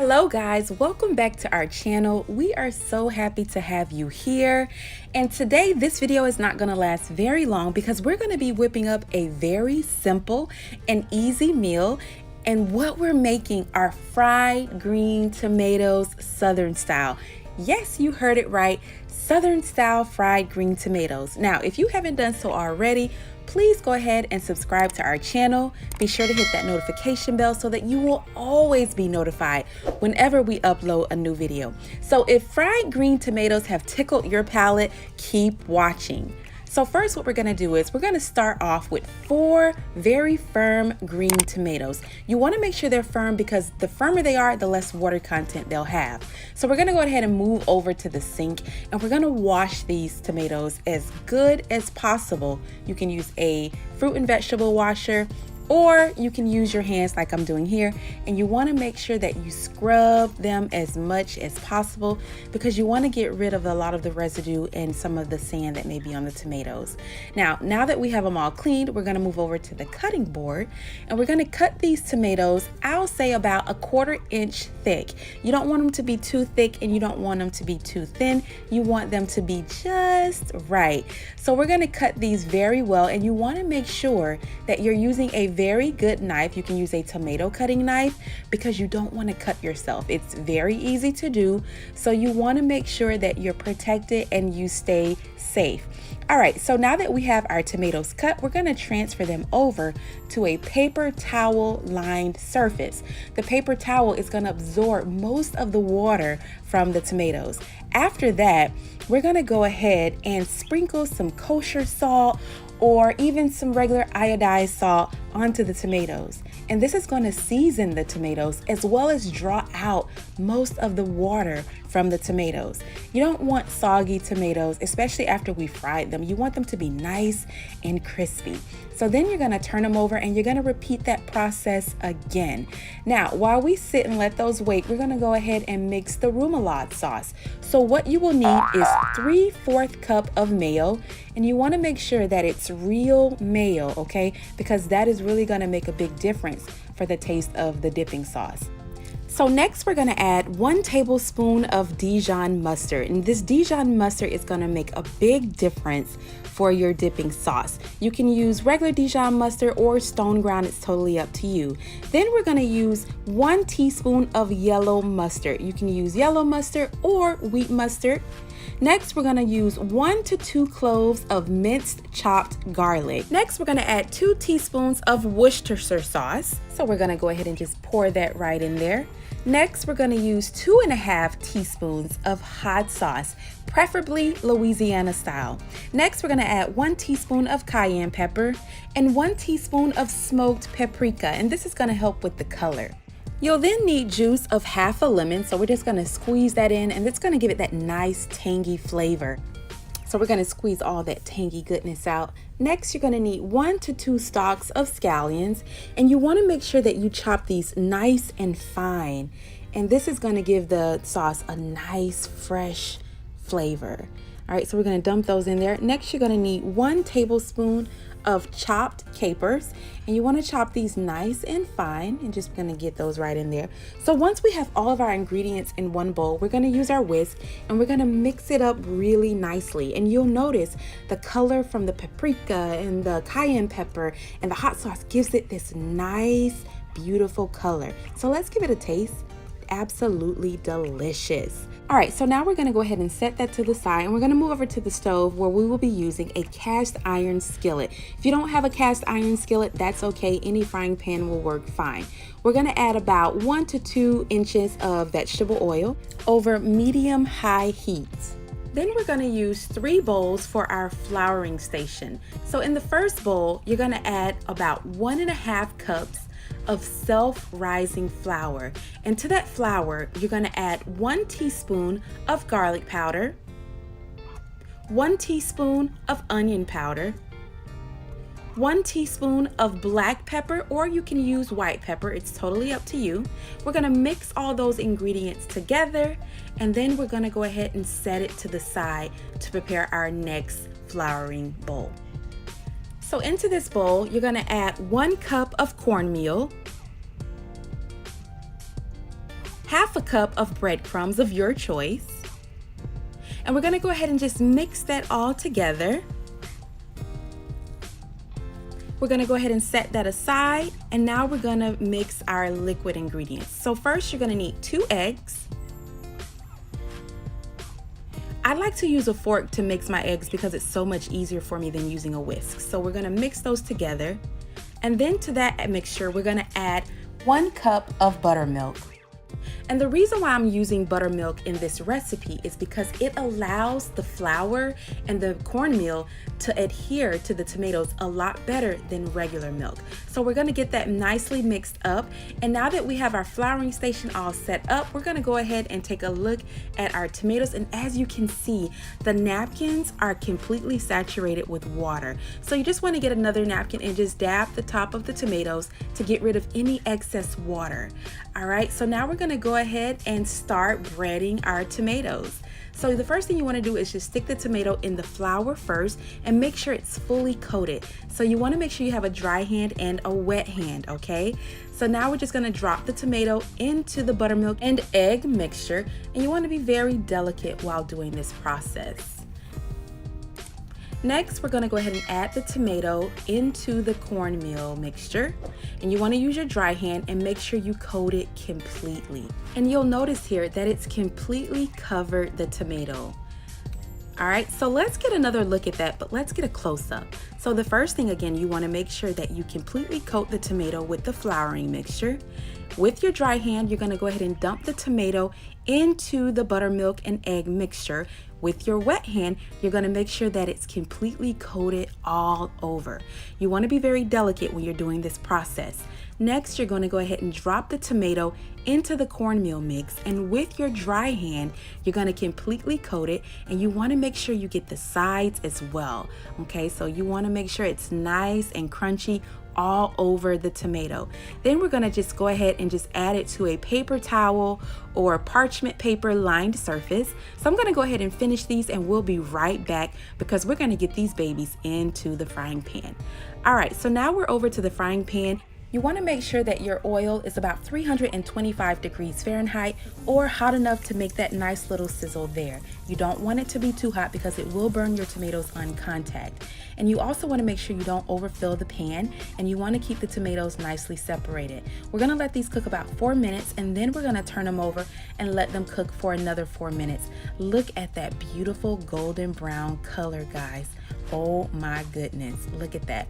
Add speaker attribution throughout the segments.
Speaker 1: Hello guys, welcome back to our channel. We are so happy to have you here. And today this video is not going to last very long because we're going to be whipping up a very simple and easy meal. And what we're making are fried green tomatoes Southern style. Yes, you heard it right. Southern style fried green tomatoes. Now, if you haven't done so already, please go ahead and subscribe to our channel. Be sure to hit that notification bell so that you will always be notified whenever we upload a new video. So if fried green tomatoes have tickled your palate, keep watching. So first what we're gonna do is we're gonna start off with 4 very firm green tomatoes. You wanna make sure they're firm because the firmer they are, the less water content they'll have. So we're gonna go ahead and move over to the sink and we're gonna wash these tomatoes as good as possible. You can use a fruit and vegetable washer, or you can use your hands like I'm doing here, and you want to make sure that you scrub them as much as possible because you want to get rid of a lot of the residue and some of the sand that may be on the tomatoes. Now that we have them all cleaned, we're going to move over to the cutting board and we're going to cut these tomatoes, I'll say about 1/4 inch thick. You don't want them to be too thick and you don't want them to be too thin. You want them to be just right. So we're going to cut these very well, and you want to make sure that you're using a very good knife. You can use a tomato cutting knife because you don't want to cut yourself. It's very easy to do, so you want to make sure that you're protected and you stay safe. All right, so now that we have our tomatoes cut, we're going to transfer them over to a paper towel lined surface. The paper towel is going to absorb most of the water from the tomatoes. After that, we're going to go ahead and sprinkle some kosher salt or even some regular iodized salt onto the tomatoes. And this is going to season the tomatoes as well as draw out most of the water from the tomatoes. You don't want soggy tomatoes, especially after we fried them. You want them to be nice and crispy. So then you're going to turn them over and you're going to repeat that process again. Now, while we sit and let those wait, we're going to go ahead and mix the remoulade sauce. So what you will need is 3/4 cup of mayo, and you want to make sure that it's real mayo, okay? Because that is really going to make a big difference for the taste of the dipping sauce. So next we're going to add 1 tablespoon of Dijon mustard, and this Dijon mustard is going to make a big difference for your dipping sauce. You can use regular Dijon mustard or stone ground, it's totally up to you. Then we're going to use 1 teaspoon of yellow mustard. You can use yellow mustard or wheat mustard. Next, we're going to use 1 to 2 cloves of minced chopped garlic. Next, we're going to add 2 teaspoons of Worcestershire sauce. So we're going to go ahead and just pour that right in there. Next, we're going to use 2.5 teaspoons of hot sauce, preferably Louisiana style. Next, we're going to add 1 teaspoon of cayenne pepper and 1 teaspoon of smoked paprika, and this is going to help with the color. You'll then need juice of half a lemon, so we're just going to squeeze that in, and it's going to give it that nice tangy flavor. So we're going to squeeze all that tangy goodness out. Next, you're going to need 1 to 2 stalks of scallions, and you want to make sure that you chop these nice and fine. And this is going to give the sauce a nice fresh flavor. All right, so we're going to dump those in there. Next, you're going to need 1 tablespoon of chopped capers, and you want to chop these nice and fine, and just going to get those right in there. So once we have all of our ingredients in one bowl, we're going to use our whisk and we're going to mix it up really nicely. And you'll notice the color from the paprika and the cayenne pepper and the hot sauce gives it this nice, beautiful color. So let's give it a taste. Absolutely delicious. All right, so now we're going to go ahead and set that to the side, and we're going to move over to the stove where we will be using a cast iron skillet. If you don't have a cast iron skillet, that's okay. Any frying pan will work fine. We're going to add about 1 to 2 inches of vegetable oil over medium-high heat. Then we're going to use 3 bowls for our flouring station. So in the first bowl, you're going to add about 1.5 cups of self-rising flour, and to that flour you're going to add 1 teaspoon of garlic powder, 1 teaspoon of onion powder, 1 teaspoon of black pepper, or you can use white pepper, it's totally up to you. We're going to mix all those ingredients together, and then we're going to go ahead and set it to the side to prepare our next flouring bowl. So into this bowl, you're going to add 1 cup of cornmeal, half a cup of breadcrumbs of your choice. And we're gonna go ahead and just mix that all together. We're gonna go ahead and set that aside, and now we're gonna mix our liquid ingredients. So first you're gonna need 2 eggs. I like to use a fork to mix my eggs because it's so much easier for me than using a whisk. So we're gonna mix those together. And then to that mixture, we're gonna add 1 cup of buttermilk. And the reason why I'm using buttermilk in this recipe is because it allows the flour and the cornmeal to adhere to the tomatoes a lot better than regular milk. So we're gonna get that nicely mixed up. And now that we have our flouring station all set up, we're gonna go ahead and take a look at our tomatoes. And as you can see, the napkins are completely saturated with water. So you just wanna get another napkin and just dab the top of the tomatoes to get rid of any excess water. All right, so now we're gonna go ahead and start breading our tomatoes. So the first thing you want to do is just stick the tomato in the flour first and make sure it's fully coated. So you want to make sure you have a dry hand and a wet hand, okay? So now we're just going to drop the tomato into the buttermilk and egg mixture, and you want to be very delicate while doing this process. Next, we're gonna go ahead and add the tomato into the cornmeal mixture. And you wanna use your dry hand and make sure you coat it completely. And you'll notice here that it's completely covered the tomato. All right, so let's get another look at that, but let's get a close-up. So the first thing, again, you wanna make sure that you completely coat the tomato with the flouring mixture. With your dry hand, you're gonna go ahead and dump the tomato into the buttermilk and egg mixture. With your wet hand, you're gonna make sure that it's completely coated all over. You wanna be very delicate when you're doing this process. Next, you're gonna go ahead and drop the tomato into the cornmeal mix, and with your dry hand, you're gonna completely coat it, and you wanna make sure you get the sides as well, okay? So you wanna make sure it's nice and crunchy all over the tomato. Then we're gonna just go ahead and just add it to a paper towel or parchment paper lined surface. So I'm gonna go ahead and finish these, and we'll be right back because we're gonna get these babies into the frying pan. All right, so now we're over to the frying pan. You want to make sure that your oil is about 325 degrees Fahrenheit or hot enough to make that nice little sizzle there. You don't want it to be too hot because it will burn your tomatoes on contact. And you also want to make sure you don't overfill the pan, and you want to keep the tomatoes nicely separated. We're going to let these cook about 4 minutes, and then we're going to turn them over and let them cook for another 4 minutes. Look at that beautiful golden brown color, guys. Oh my goodness, look at that.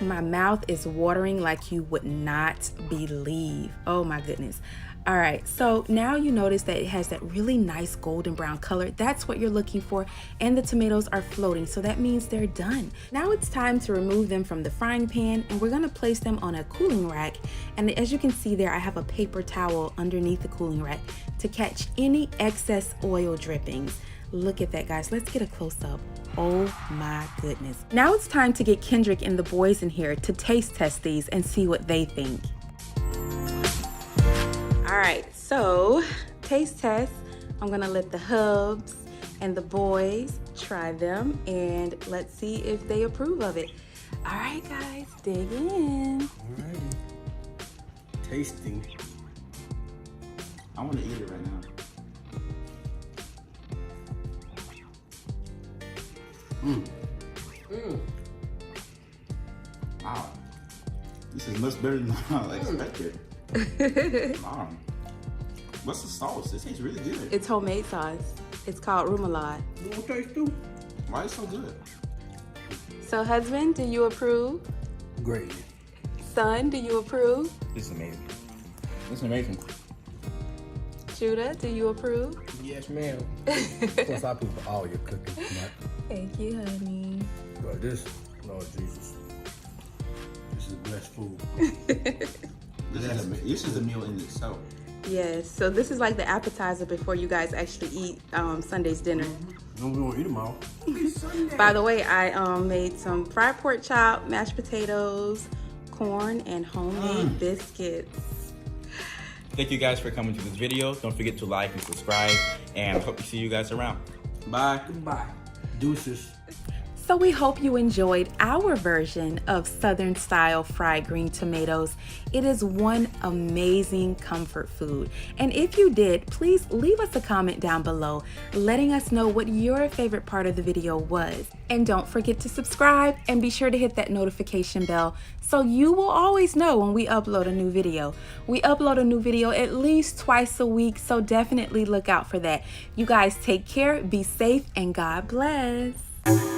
Speaker 1: My mouth is watering like you would not believe. Oh my goodness. All right, so now you notice that it has that really nice golden brown color. That's what you're looking for, and the tomatoes are floating, so that means they're done. Now it's time to remove them from the frying pan, and we're gonna place them on a cooling rack. And as you can see there, I have a paper towel underneath the cooling rack to catch any excess oil drippings. Look at that, guys. Let's get a close-up. Oh my goodness. Now it's time to get Kendrick and the boys in here to taste test these and see what they think. All right, so taste test. I'm gonna let the hubs and the boys try them, and let's see if they approve of it. All right, guys, dig in.
Speaker 2: All right. Tasting. I want to eat it right now. Wow, this is much better than I expected. Wow. What's the sauce? It tastes really good.
Speaker 1: It's homemade sauce. It's called remoulade.
Speaker 2: You want to taste too? Why is it so good?
Speaker 1: So husband, do you approve?
Speaker 3: Great.
Speaker 1: Son, do you approve?
Speaker 2: This is amazing. This is amazing.
Speaker 1: Judah, do you approve?
Speaker 3: Yes, ma'am. Plus, I approve for all your cooking tonight.
Speaker 1: Thank you, honey.
Speaker 3: But this, Lord Jesus, this is blessed food.
Speaker 2: This is a meal in itself.
Speaker 1: Yes, so this is like the appetizer before you guys actually eat Sunday's dinner.
Speaker 3: No, we won't eat them all.
Speaker 1: By the way, I made some fried pork chop, mashed potatoes, corn, and homemade biscuits.
Speaker 4: Thank you guys for coming to this video. Don't forget to like and subscribe, and I hope to see you guys around. Bye.
Speaker 3: Goodbye. Deuces.
Speaker 1: So we hope you enjoyed our version of Southern style fried green tomatoes. It is one amazing comfort food. And if you did, please leave us a comment down below letting us know what your favorite part of the video was. And don't forget to subscribe and be sure to hit that notification bell so you will always know when we upload a new video. We upload a new video at least twice a week, so definitely look out for that. You guys take care, be safe, and God bless.